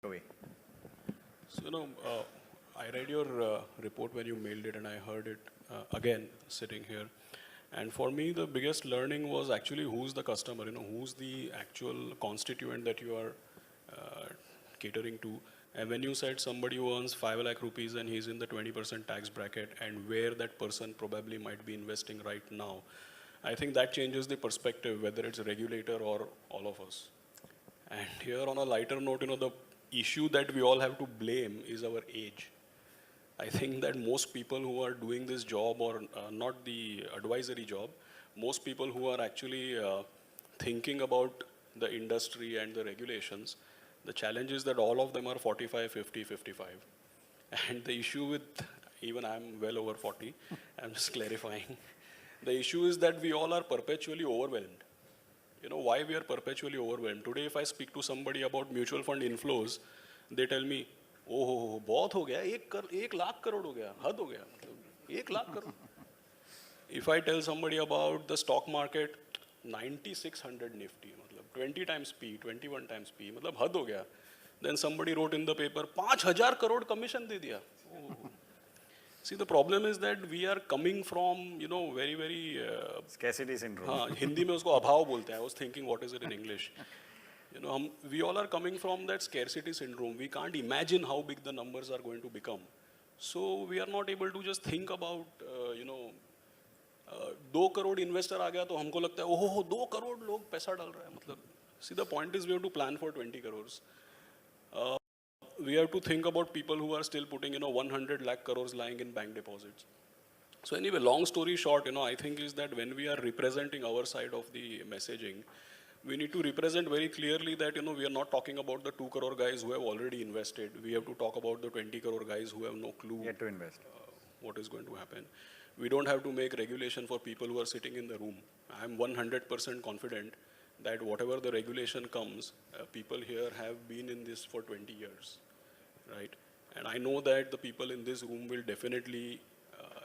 away. So, I read your report when you mailed it, and I heard it again sitting here. And for me, the biggest learning was actually who's the customer, who's the actual constituent that you are catering to. And when you said somebody who earns 5 lakh rupees and he's in the 20% tax bracket, and where that person probably might be investing right now, I think that changes the perspective, whether it's a regulator or all of us. And here on a lighter note, the issue that we all have to blame is our age. I think that most people who are doing this job, or not the advisory job, most people who are actually thinking about the industry and the regulations, the challenge is that all of them are 45, 50, 55. And the issue with, even I'm well over 40, I'm just clarifying. The issue is that we all are perpetually overwhelmed. Why we are perpetually overwhelmed. Today, if I speak to somebody about mutual fund inflows, they tell me, oh, बहुत हो गया, एक लाख करोड़ हो गया, हद हो गया, मतलब 1 lakh crore. If I tell somebody about the stock market, 9600 Nifty, मतलब 20 times P, 21 times P, मतलब हद हो गया. Then somebody wrote in the paper, 5000 crore commission दे दिया. Oh. See, the problem is that we are coming from, very, very... Scarcity syndrome. हाँ, हिंदी में उसको अभाव बोलते हैं. I was thinking, what is it in English? We all are coming from that scarcity syndrome. We can't imagine how big the numbers are going to become. So we are not able to just think about, 2 crore investor आ गया तो हमको लगता है, ओहो 2 crore लोग पैसा डाल रहा है. मतलब, see, the point is we have to plan for 20 crores. We have to think about people who are still putting, 100 lakh crores lying in bank deposits. So anyway, long story short, I think is that when we are representing our side of the messaging, we need to represent very clearly that, we are not talking about the 2 crore guys who have already invested. We have to talk about the 20 crore guys who have no clue yet to invest. What is going to happen. We don't have to make regulation for people who are sitting in the room. I am 100% confident that whatever the regulation comes, people here have been in this for 20 years, right? And I know that the people in this room will definitely,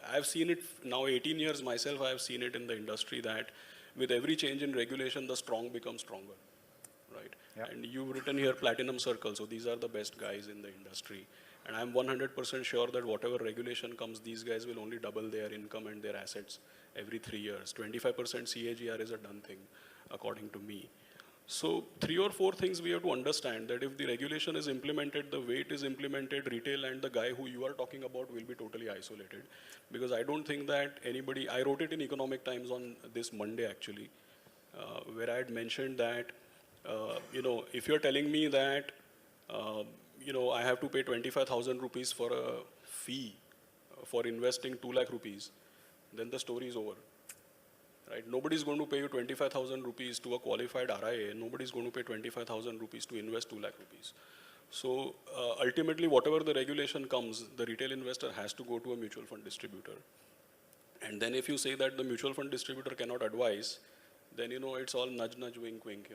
I've seen it now 18 years myself, I have seen it in the industry that with every change in regulation, the strong become stronger, right? Yep. And you've written here Platinum Circle, so these are the best guys in the industry. And I'm 100% sure that whatever regulation comes, these guys will only double their income and their assets every 3 years. 25% CAGR is a done thing, according to me. So 3 or 4 things we have to understand, that if the regulation is implemented, the way it is implemented, retail and the guy who you are talking about will be totally isolated. Because I don't think that anybody, I wrote it in Economic Times on this Monday actually, where I had mentioned that, if you're telling me that, I have to pay 25,000 rupees for a fee for investing 2 lakh rupees, then the story is over. Right? Nobody's going to pay you 25,000 rupees to a qualified RIA. Nobody's going to pay 25,000 rupees to invest 2 lakh rupees. So ultimately, whatever the regulation comes, the retail investor has to go to a mutual fund distributor. And then if you say that the mutual fund distributor cannot advise, then, it's all nudge, nudge, wink, wink.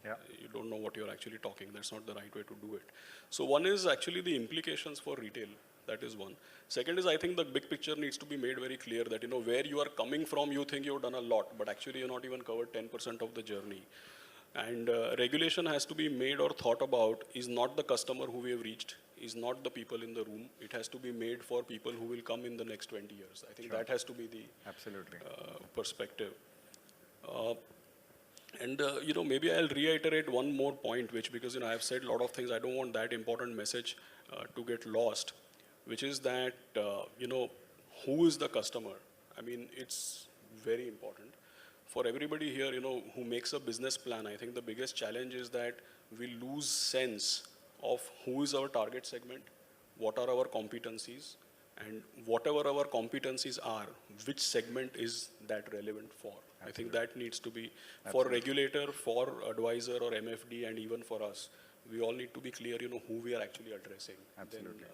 Yeah. You don't know what you're actually talking. That's not the right way to do it. So one is actually the implications for retail. That is one. Second is, I think the big picture needs to be made very clear that, where you are coming from, you think you've done a lot, but actually you're not even covered 10% of the journey. And regulation has to be made or thought about is not the customer who we have reached, is not the people in the room. It has to be made for people who will come in the next 20 years. I think Sure. that has to be the Absolutely. Perspective. Maybe I'll reiterate one more point, which because, I've said a lot of things, I don't want that important message to get lost, which is that, who is the customer? I mean, it's very important. For everybody here, who makes a business plan, I think the biggest challenge is that we lose sense of who is our target segment, what are our competencies, and whatever our competencies are, which segment is that relevant for? Absolutely. I think that needs to be, for regulator, for advisor or MFD, and even for us, we all need to be clear, who we are actually addressing. Absolutely. Then,